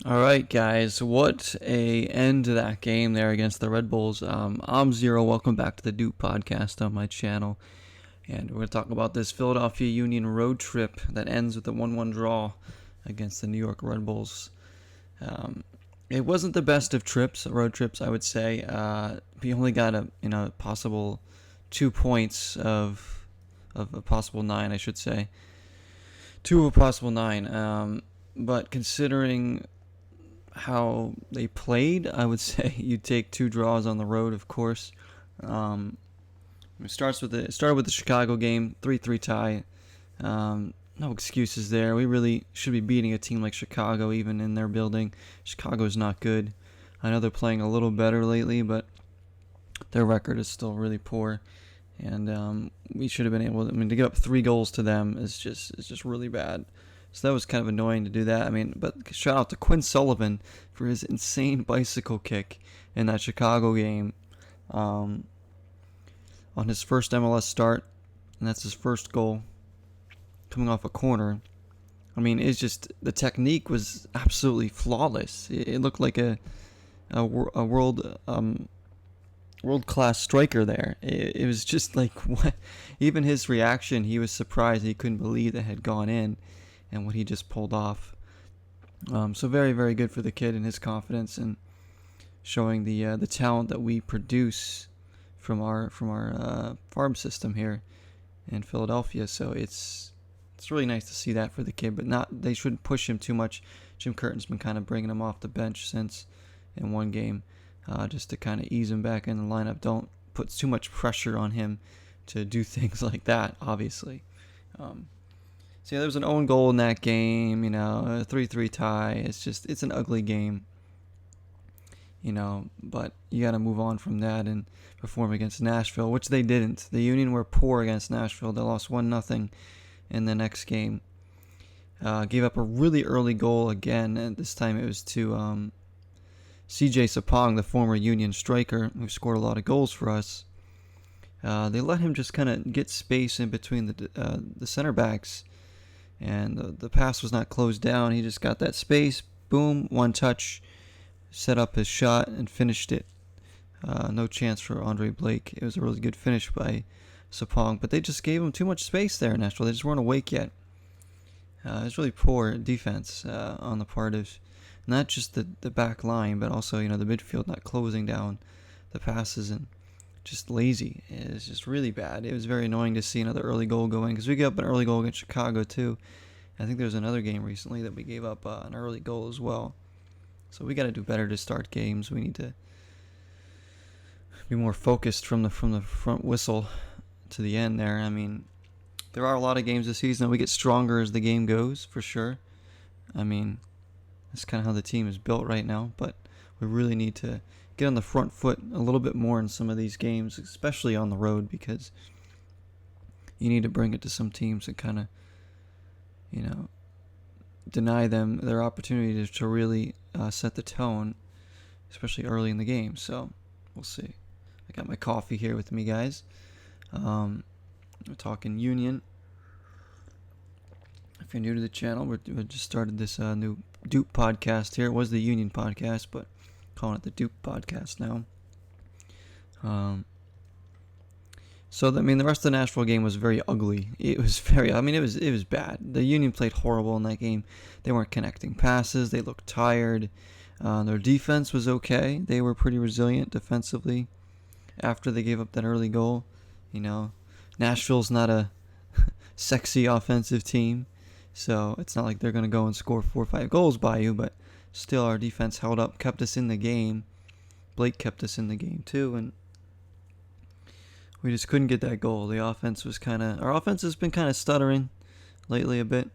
All right, guys, what a end to that game there against the Red Bulls. I'm Zero. Welcome back to the Doop podcast on my channel, and we're going to talk about this Philadelphia Union road trip that ends with a 1-1 draw against the New York Red Bulls. Um, it wasn't the best of road trips, I would say. We only got a possible 2 points of a possible 9, I should say, 2 of a possible 9. But considering how they played, I would say you take 2 draws on the road, of course. It started with the Chicago game, 3-3 tie. No excuses there. We really should be beating a team like Chicago, even in their building. Chicago's not good. I know they're playing a little better lately, but their record is still really poor. And we should have been able to get up 3 goals to them is just really bad. So that was kind of annoying to do that. But shout out to Quinn Sullivan for his insane bicycle kick in that Chicago game on his first MLS start, and that's his first goal coming off a corner. It's just the technique was absolutely flawless. It looked like a world class striker there. It was just like what, even his reaction, he was surprised. He couldn't believe it had gone in, and what he just pulled off. So very, very good for the kid and his confidence and showing the talent that we produce from our farm system here in Philadelphia. So it's really nice to see that for the kid, but they shouldn't push him too much. Jim Curtin's been kind of bringing him off the bench since in one game, just to kind of ease him back in the lineup. Don't put too much pressure on him to do things like that, obviously. So yeah, there was an own goal in that game, a 3-3 tie. It's an ugly game, but you got to move on from that and perform against Nashville, which they didn't. The Union were poor against Nashville. They lost 1-0 in the next game. Gave up a really early goal again, and this time it was to CJ Sapong, the former Union striker, who scored a lot of goals for us. They let him just kind of get space in between the center backs, and the pass was not closed down. He just got that space, boom, one touch, set up his shot, and finished it. No chance for Andre Blake. It was a really good finish by Sapong, but they just gave him too much space there in Nashville. They just weren't awake yet. It was really poor defense on the part of not just the back line, but also the midfield not closing down the passes, and just lazy. It was just really bad. It was very annoying to see another early goal go in, because we gave up an early goal against Chicago too. I think there was another game recently that we gave up an early goal as well. So we got to do better to start games. We need to be more focused from the front whistle to the end there. There are a lot of games this season that we get stronger as the game goes, for sure. That's kind of how the team is built right now, but we really need to get on the front foot a little bit more in some of these games, especially on the road, because you need to bring it to some teams and kind of, deny them their opportunity to really set the tone, especially early in the game. So we'll see. I got my coffee here with me, guys. We're talking Union. If you're new to the channel, we just started this new Doop podcast here. It was the Union podcast, but calling it the Doop podcast now. The rest of the Nashville game was very ugly. It was it was bad. The Union played horrible in that game. They weren't connecting passes. They looked tired. Their defense was okay. They were pretty resilient defensively after they gave up that early goal. Nashville's not a sexy offensive team, so it's not like they're going to go and score 4 or 5 goals by you, but still our defense held up, kept us in the game. Blake kept us in the game too, and we just couldn't get that goal. The offense was our offense has been kind of stuttering lately a bit.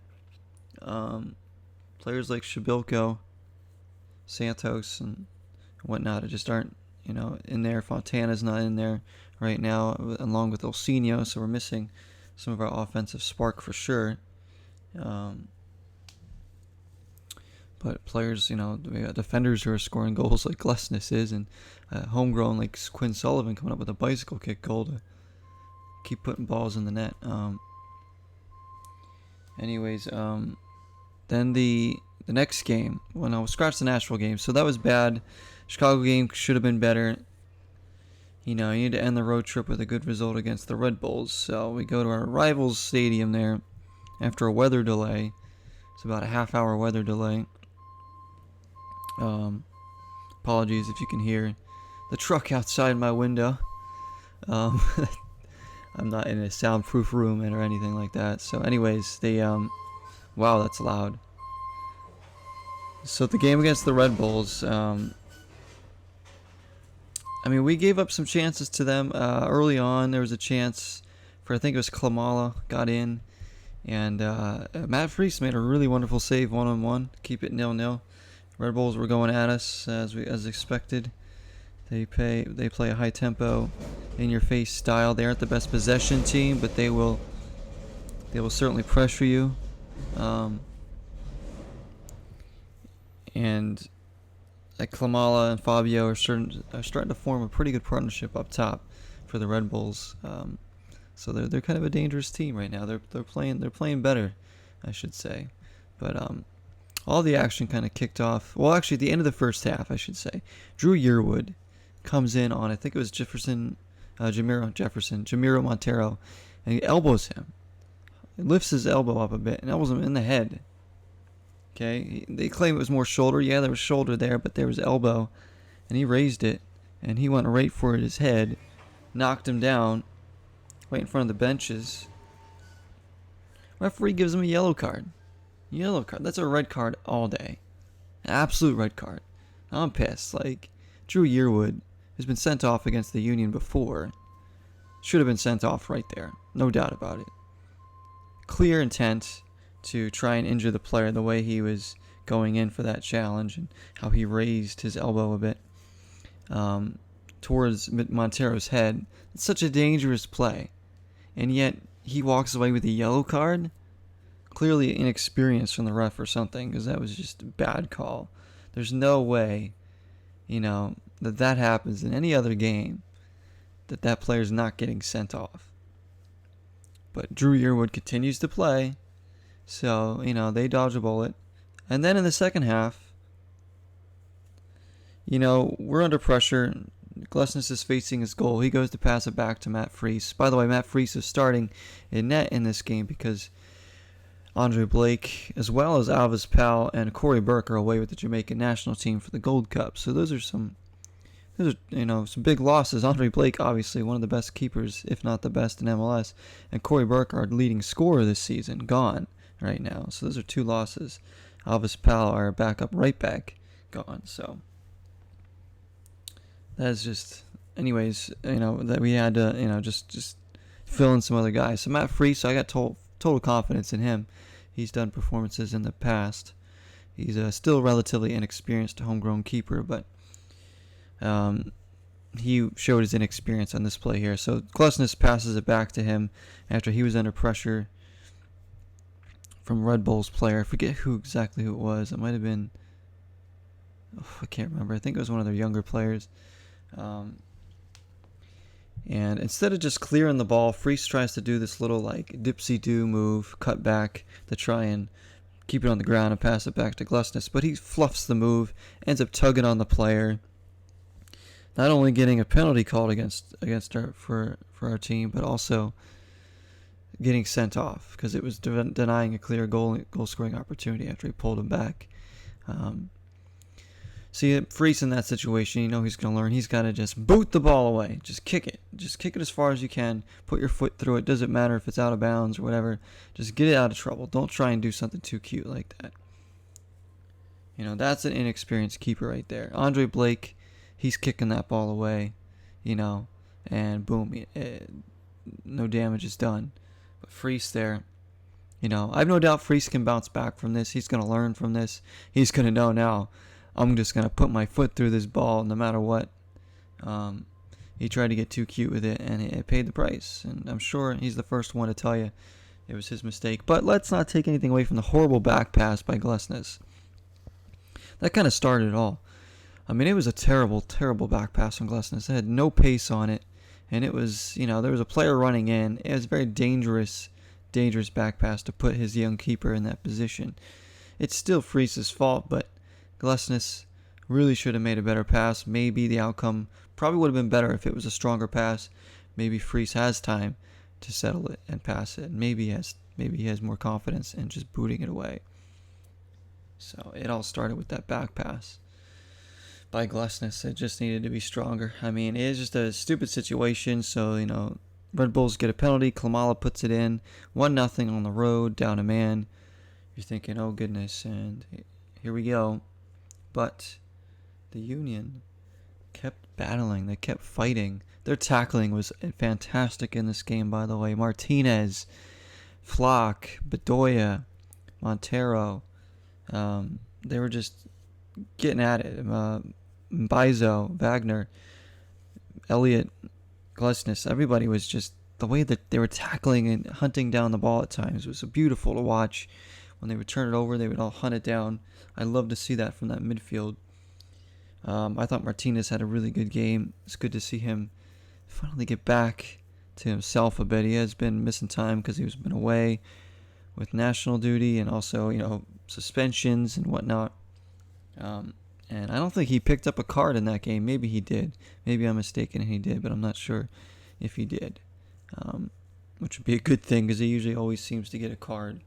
Players like Shabilko, Santos, and whatnot just aren't, in there. Fontana's not in there right now, along with Olsinio, so we're missing some of our offensive spark for sure. But players, we got defenders who are scoring goals like Glesnes is, and homegrown like Quinn Sullivan coming up with a bicycle kick goal to keep putting balls in the net. Then the the next game, well, no, scratch the Nashville game. So that was bad. Chicago game should have been better. You need to end the road trip with a good result against the Red Bulls. So we go to our rivals' stadium there after a weather delay. It's about a half-hour weather delay. Apologies if you can hear the truck outside my window. I'm not in a soundproof room or anything like that. So anyways, wow, that's loud. So the game against the Red Bulls, we gave up some chances to them. Early on, there was a chance for, I think it was Klamala, got in. And Matt Freese made a really wonderful save one-on-one, keep it 0-0. Red Bulls were going at us as expected. They play a high tempo, in your face style. They aren't the best possession team, but they will certainly pressure you. And like Klamala and Fabio are starting to form a pretty good partnership up top for the Red Bulls. So they're kind of a dangerous team right now. They're playing better, I should say. But all the action kind of kicked off. Well, actually, at the end of the first half, I should say, Drew Yearwood comes in on, I think it was Jamiro Montero, and he elbows him. He lifts his elbow up a bit and elbows him in the head. Okay, they claim it was more shoulder. Yeah, there was shoulder there, but there was elbow, and he raised it, and he went right for his head, knocked him down, right in front of the benches. Referee gives him a yellow card. That's a red card all day. An absolute red card. I'm pissed. Like, Drew Yearwood has been sent off against the Union before. Should have been sent off right there. No doubt about it. Clear intent to try and injure the player the way he was going in for that challenge and how he raised his elbow a bit towards Montero's head. It's such a dangerous play. And yet he walks away with a yellow card? Clearly inexperience from the ref or something, because that was just a bad call. There's no way, that happens in any other game, that player's not getting sent off. But Drew Yearwood continues to play, so, they dodge a bullet. And then in the second half, we're under pressure. Glesnes is facing his goal. He goes to pass it back to Matt Freese. By the way, Matt Freese is starting in net in this game because Andre Blake, as well as Alvis Powell and Corey Burke, are away with the Jamaican national team for the Gold Cup. So those are some big losses. Andre Blake, obviously one of the best keepers, if not the best in MLS, and Corey Burke, our leading scorer this season, gone right now. So those are two losses. Alvis Powell, our backup right back, gone. So that's just, anyways, that we had to, just fill in some other guys. So Matt Freese, I got total confidence in him. He's done performances in the past. He's still relatively inexperienced homegrown keeper, but he showed his inexperience on this play here. So Glesnes passes it back to him after he was under pressure from Red Bulls player. I forget exactly who it was. It might have been, I can't remember. I think it was one of their younger players. And instead of just clearing the ball, Freese tries to do this little dipsy-do move, cut back to try and keep it on the ground and pass it back to Glesnes. But he fluffs the move, ends up tugging on the player. Not only getting a penalty called against for our team, but also getting sent off because it was denying a clear goal scoring opportunity after he pulled him back. See, Freese in that situation, he's going to learn. He's got to just boot the ball away. Just kick it. Just kick it as far as you can. Put your foot through it. Doesn't matter if it's out of bounds or whatever. Just get it out of trouble. Don't try and do something too cute like that. That's an inexperienced keeper right there. Andre Blake, he's kicking that ball away, and boom, no damage is done. But Freese there, I have no doubt Freese can bounce back from this. He's going to learn from this. He's going to know now, I'm just going to put my foot through this ball no matter what. He tried to get too cute with it, and it paid the price. And I'm sure he's the first one to tell you it was his mistake. But let's not take anything away from the horrible back pass by Glesnes. That kind of started it all. It was a terrible, terrible back pass from Glesnes. It had no pace on it. And it was, there was a player running in. It was a very dangerous back pass to put his young keeper in that position. it's still Freese's fault, but Glesnes really should have made a better pass. Maybe the outcome probably would have been better if it was a stronger pass. Maybe Freese has time to settle it and pass it. Maybe he has more confidence in just booting it away. So it all started with that back pass by Glesnes. It just needed to be stronger. I mean, it's just a stupid situation. So, Red Bulls get a penalty. Klimala puts it in. 1-0 on the road, down a man. You're thinking, oh goodness, and here we go. But the Union kept battling. They kept fighting. Their tackling was fantastic in this game, by the way. Martinez, Flock, Bedoya, Montero. They were just getting at it. Mbaizo, Wagner, Elliott, Glesnes. Everybody was just, the way that they were tackling and hunting down the ball at times was beautiful to watch. When they would turn it over, they would all hunt it down. I love to see that from that midfield. I thought Martinez had a really good game. It's good to see him finally get back to himself a bit. He has been missing time because he's been away with national duty and also, suspensions and whatnot. And I don't think he picked up a card in that game. Maybe he did. Maybe I'm mistaken and he did, but I'm not sure if he did. Which would be a good thing because he usually always seems to get a card.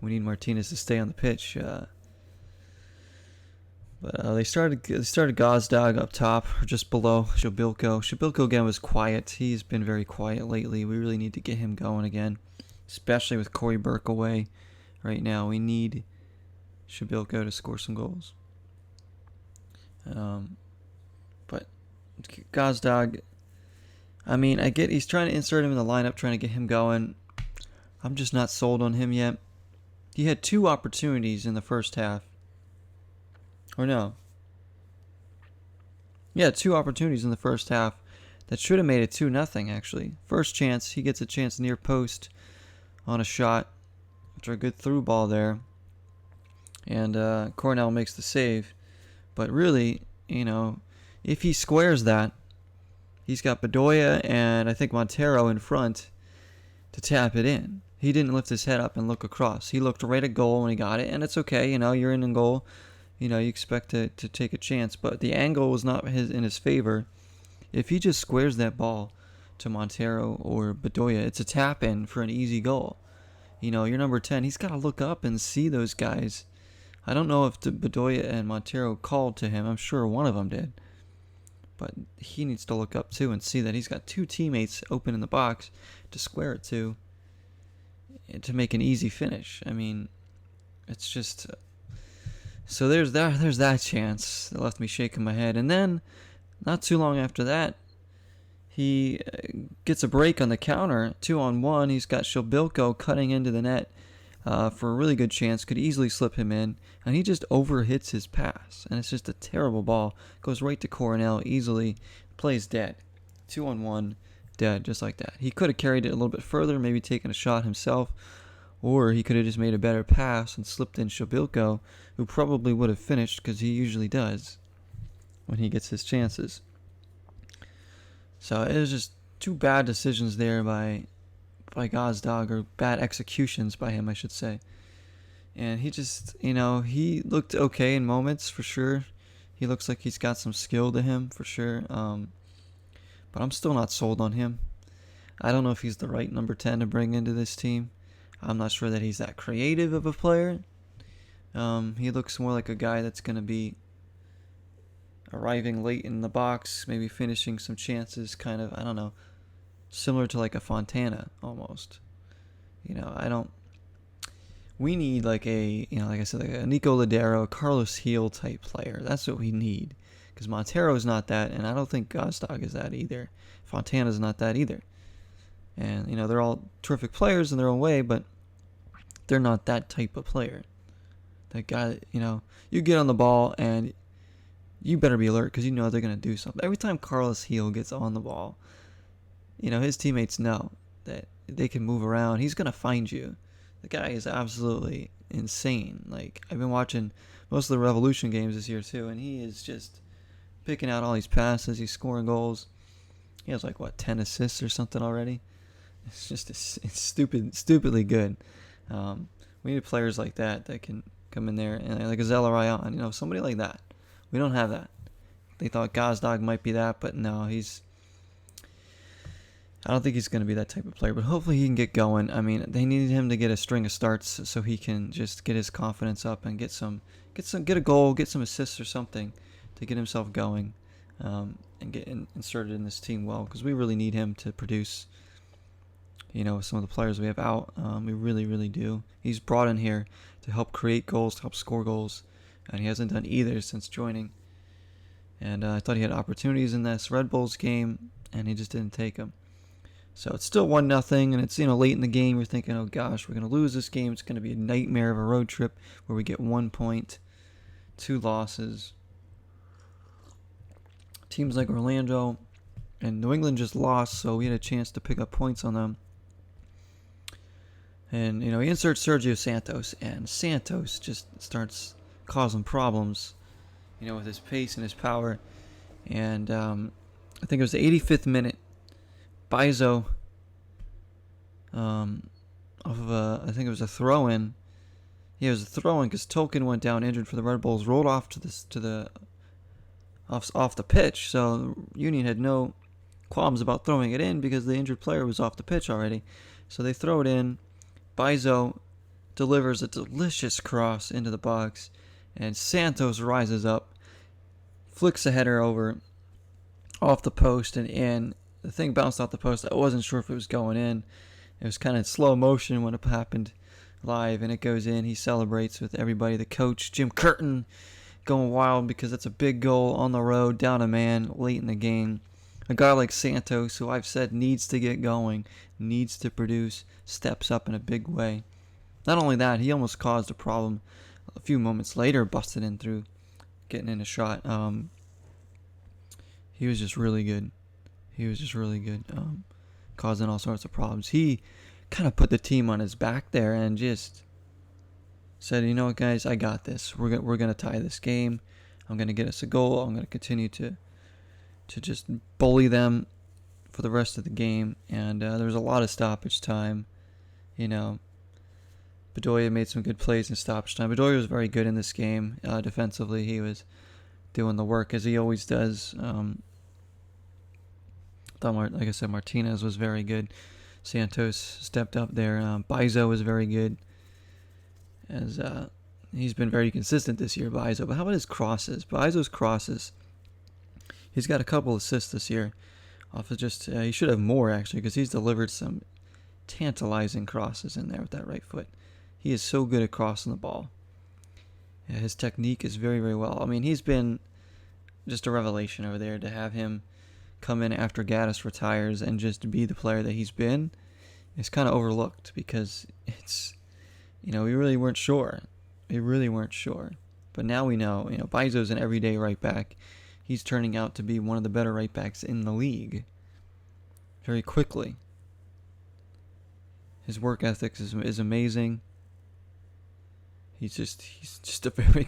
We need Martinez to stay on the pitch. But they started Gazdag up top, or just below Shabilko. Shabilko again was quiet. He's been very quiet lately. We really need to get him going again, especially with Corey Burke away right now. We need Shabilko to score some goals. But Gazdag, I mean, I get he's trying to insert him in the lineup, trying to get him going. I'm just not sold on him yet. He had 2 opportunities in the first half. Or no. Yeah, 2 opportunities in the first half that should have made it 2-0 actually. First chance, he gets a chance near post on a shot after a good through ball there. And Cornell makes the save. But really, if he squares that, he's got Bedoya and I think Montero in front to tap it in. He didn't lift his head up and look across. He looked right at goal when he got it, and it's okay. You're in goal. You expect to take a chance, but the angle was not in his favor. If he just squares that ball to Montero or Bedoya, it's a tap in for an easy goal. Your number 10, he's got to look up and see those guys. I don't know if Bedoya and Montero called to him. I'm sure one of them did. But he needs to look up too and see that he's got 2 teammates open in the box to square it to make an easy finish. I mean, it's just... So there's that chance that left me shaking my head. And then, not too long after that, he gets a break on the counter, 2-on-1. He's got Shabilko cutting into the net for a really good chance. Could easily slip him in. And he just overhits his pass. And it's just a terrible ball. Goes right to Coronel easily. Plays dead. 2-on-1, dead, just like that. He could have carried it a little bit further, maybe taken a shot himself. Or he could have just made a better pass and slipped in Shabilko, who probably would have finished because he usually does when he gets his chances. So it was just 2 bad decisions there by Gazdag, or bad executions by him, I should say. And he just, he looked okay in moments for sure. He looks like he's got some skill to him for sure. But I'm still not sold on him. I don't know if he's the right number 10 to bring into this team. I'm not sure that he's that creative of a player. He looks more like a guy that's going to be arriving late in the box, maybe finishing some chances, kind of, I don't know, similar to like a Fontana almost. We need like like I said, like a Nico Ladero, a Carlos Heel type player. That's what we need. Because Montero is not that, and I don't think Gazdag is that either. Fontana's not that either. And, they're all terrific players in their own way, but they're not that type of player. That guy, you get on the ball and you better be alert because they're going to do something. Every time Carlos Heel gets on the ball, his teammates know that they can move around. He's going to find you. The guy is absolutely insane. Like, I've been watching most of the Revolution games this year too, and he is just picking out all these passes. He's scoring goals. He has 10 assists or something already. It's just it's stupidly good. We need players like that can come in there, and like a Zelarayan, somebody like that. We don't have that. They thought Gazdag might be that, but no, I don't think he's going to be that type of player, but hopefully he can get going. I mean, they needed him to get a string of starts so he can just get his confidence up and get a goal, get some assists or something to get himself going, and get inserted in this team well, because we really need him to produce. Some of the players we have out, we really, really do. He's brought in here to help create goals, to help score goals, and he hasn't done either since joining. And I thought he had opportunities in this Red Bulls game, and he just didn't take them. So it's still 1-0, and it's late in the game. We're thinking, oh gosh, we're going to lose this game. It's going to be a nightmare of a road trip where we get 1 point, 2 losses. Teams like Orlando and New England just lost, so we had a chance to pick up points on them. And he inserts Sergio Santos, and Santos just starts causing problems, with his pace and his power. And I think it was the 85th minute. Bizo, off of I think it was a throw-in. Yeah, it was a throw-in because Tolkien went down injured for the Red Bulls, rolled off off the pitch. So Union had no qualms about throwing it in because the injured player was off the pitch already. So they throw it in. Bizo delivers a delicious cross into the box, and Santos rises up, flicks a header over off the post and in. The thing bounced off the post. I wasn't sure if it was going in. It was kind of slow motion when it happened live, and it goes in. He celebrates with everybody. The coach, Jim Curtin, going wild because it's a big goal on the road, down a man late in the game. A guy like Santos, who I've said needs to get going, needs to produce, steps up in a big way. Not only that, he almost caused a problem a few moments later, busted in through, getting in a shot. He was just really good. Causing all sorts of problems. He kind of put the team on his back there and just said, you know what, guys, I got this. We're going to tie this game. I'm going to get us a goal. I'm going to continue to just bully them for the rest of the game. And there was a lot of stoppage time. Bedoya made some good plays in stoppage time. Bedoya was very good in this game. Defensively, he was doing the work as he always does. Like I said, Martinez was very good. Santos stepped up there. Bizo was very good. As he's been very consistent this year, Bizo. But how about his crosses? Bizo's crosses. He's got a couple assists this year. Off of just he should have more actually, because he's delivered some tantalizing crosses in there with that right foot. He is so good at crossing the ball. Yeah, his technique is very, very well. I mean, he's been just a revelation over there. To have him come in after Gaddis retires and just be the player that he's been, it's kind of overlooked because it's, we really weren't sure. But now we know, Bizo's an everyday right back. He's turning out to be one of the better right backs in the league very quickly. His work ethic is amazing. He's just a very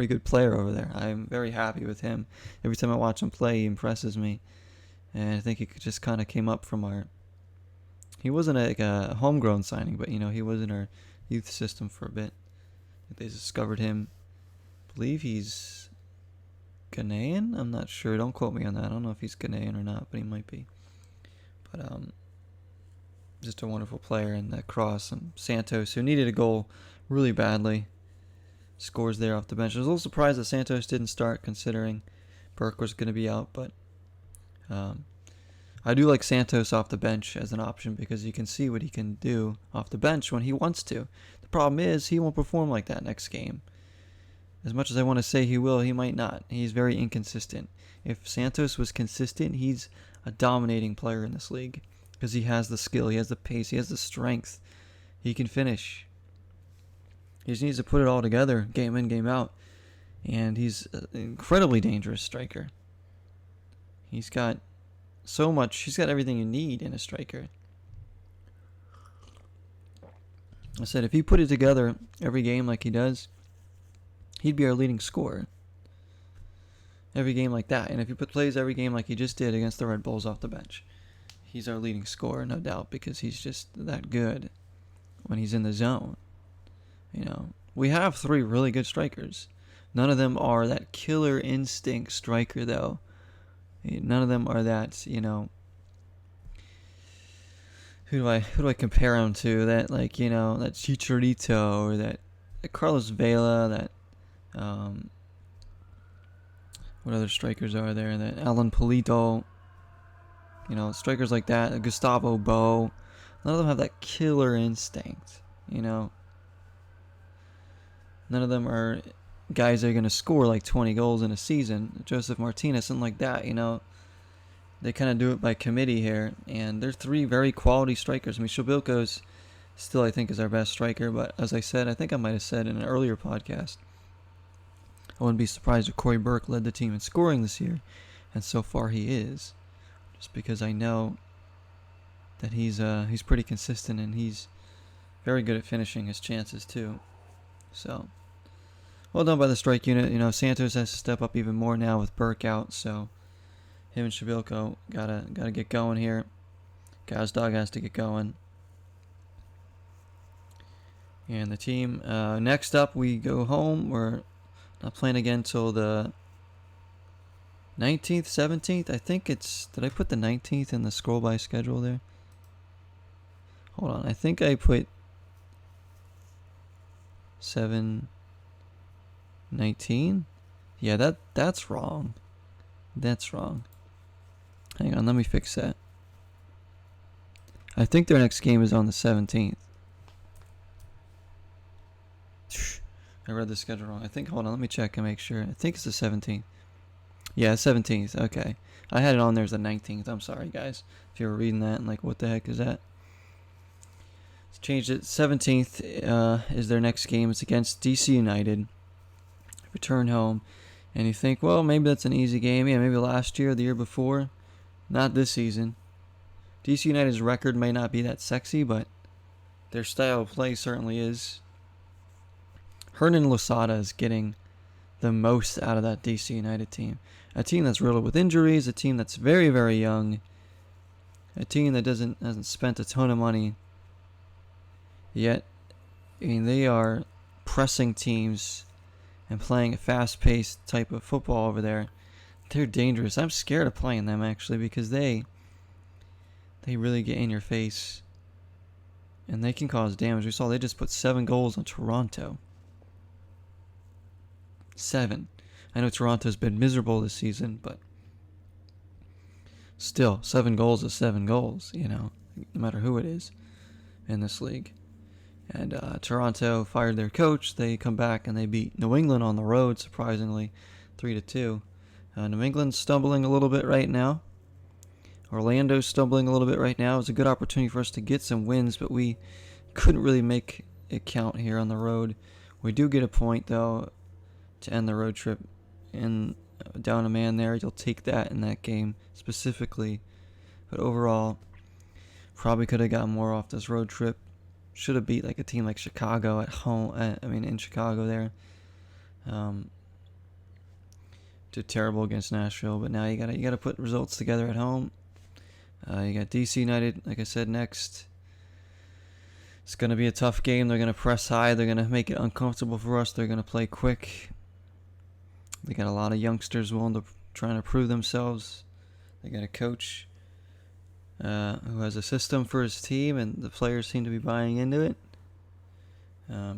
good player over there. I'm very happy with him. Every time I watch him play, he impresses me. And I think he just kind of came up from he wasn't a homegrown signing, but he was in our youth system for a bit. They discovered him. I believe he's Ghanaian? I'm not sure. Don't quote me on that. I don't know if he's Ghanaian or not, but he might be. But just a wonderful player. And that cross, Santos, who needed a goal really badly, scores there off the bench. I was a little surprised that Santos didn't start, considering Burke was going to be out, but I do like Santos off the bench as an option because you can see what he can do off the bench when he wants to. The problem is he won't perform like that next game. As much as I want to say he will, he might not. He's very inconsistent. If Santos was consistent, he's a dominating player in this league because he has the skill, he has the pace, he has the strength. He can finish. He just needs to put it all together, game in, game out. And he's an incredibly dangerous striker. He's got everything you need in a striker. I said, if he put it together every game like he does, he'd be our leading scorer. Every game like that. And if he plays every game like he just did against the Red Bulls off the bench, he's our leading scorer, no doubt, because he's just that good when he's in the zone. We have 3 really good strikers. None of them are that killer instinct striker, though. None of them are that, who do I compare them to? That, that Chicharito, or that Carlos Vela, that what other strikers are there? That Alan Polito, strikers like that, Gustavo Bo. None of them have that killer instinct, None of them are guys that are going to score like 20 goals in a season. Joseph Martinez, something like that, They kind of do it by committee here, and they're 3 very quality strikers. Shabilko's still, I think, is our best striker, but as I said, I think I might have said in an earlier podcast, I wouldn't be surprised if Corey Burke led the team in scoring this year, and so far he is, just because I know that he's pretty consistent, and he's very good at finishing his chances too. So, well done by the strike unit. Santos has to step up even more now with Burke out, so him and Shabilko gotta get going here. Gazdag has to get going. And the team, next up we go home. We're not playing again until the 19th, 17th. I think it's, did I put the 19th in the scroll by schedule there? Hold on, I think I put 7/19. Yeah, that's wrong. That's wrong. Hang on, let me fix that. I think their next game is on the 17th. I read the schedule wrong. Hold on, let me check and make sure. I think it's the 17th. Yeah, 17th. Okay. I had it on there as the 19th. I'm sorry, guys. If you were reading that and like, what the heck is that? It's changed it. 17th is their next game. It's against DC United. Return home. And you think, well, maybe that's an easy game. Yeah, maybe last year, the year before. Not this season. DC United's record may not be that sexy, but their style of play certainly is. Hernan Losada is getting the most out of that DC United team. A team that's riddled with injuries, a team that's very, very young, a team that hasn't spent a ton of money. Yet, they are pressing teams and playing a fast-paced type of football over there. They're dangerous. I'm scared of playing them, actually, because they really get in your face, and they can cause damage. We saw they just put 7 goals on Toronto. 7. I know Toronto's been miserable this season, but still, 7 goals is 7 goals, no matter who it is in this league. And Toronto fired their coach. They come back and they beat New England on the road, surprisingly, 3-2. New England's stumbling a little bit right now. Orlando's stumbling a little bit right now. It's a good opportunity for us to get some wins, but we couldn't really make it count here on the road. We do get a point, though, to end the road trip. And down a man there, you'll take that in that game specifically. But overall, probably could have gotten more off this road trip. Should have beat like a team like Chicago at home. In Chicago there. Did terrible against Nashville, but now you gotta put results together at home. You got DC United, like I said, next. It's gonna be a tough game. They're gonna press high. They're gonna make it uncomfortable for us. They're gonna play quick. They got a lot of youngsters willing to trying to prove themselves. They got a coach who has a system for his team, and the players seem to be buying into it.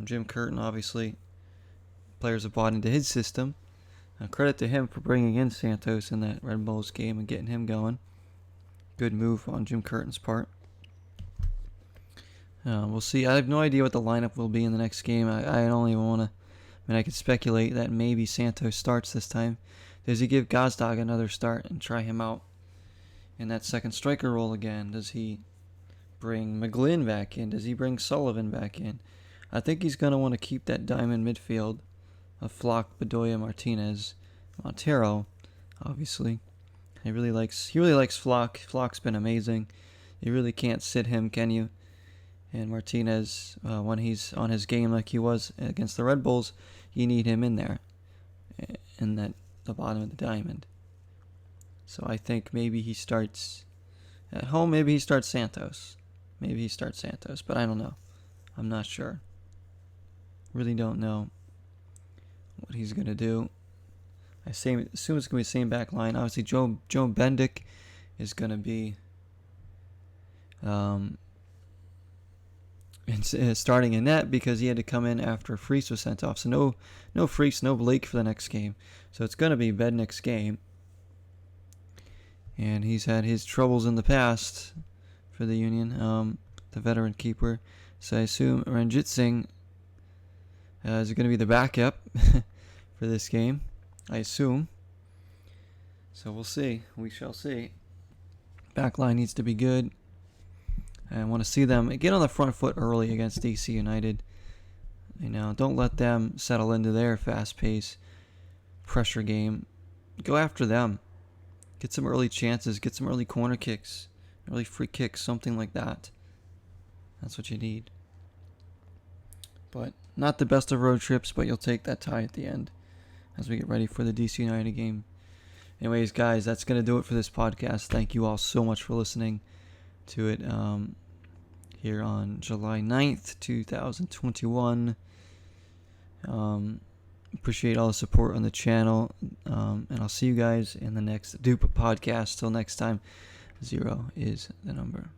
Jim Curtin, obviously, players have bought into his system. Credit to him for bringing in Santos in that Red Bulls game and getting him going. Good move on Jim Curtin's part. We'll see. I have no idea what the lineup will be in the next game. I don't even want to. I could speculate that maybe Santos starts this time. Does he give Gazdag another start and try him out in that second striker role again? Does he bring McGlynn back in? Does he bring Sullivan back in? I think he's going to want to keep that diamond midfield of Flock, Bedoya, Martinez, Montero, obviously. He really likes Flock. Flock's been amazing. You really can't sit him, can you? And Martinez, when he's on his game like he was against the Red Bulls, you need him in there, in the bottom of the diamond. So I think maybe he starts at home. Maybe he starts Santos. But I don't know. I'm not sure. Really don't know what he's going to do. I assume it's going to be the same back line. Obviously, Joe Bendick is going to be starting in net because he had to come in after Freese was sent off. So no Freese, no Blake for the next game. So it's going to be Bednick's game. And he's had his troubles in the past for the Union, the veteran keeper. So I assume Ranjit Singh is going to be the backup for this game. I assume. So we'll see. We shall see. Backline needs to be good. I want to see them get on the front foot early against DC United. Don't let them settle into their fast-paced pressure game. Go after them. Get some early chances. Get some early corner kicks, early free kicks, something like that. That's what you need. But not the best of road trips, but you'll take that tie at the end as we get ready for the DC United game. Anyways, guys, that's going to do it for this podcast. Thank you all so much for listening to it here on July 9th, 2021. Appreciate all the support on the channel, and I'll see you guys in the next Doop podcast. Till next time, 0 is the number.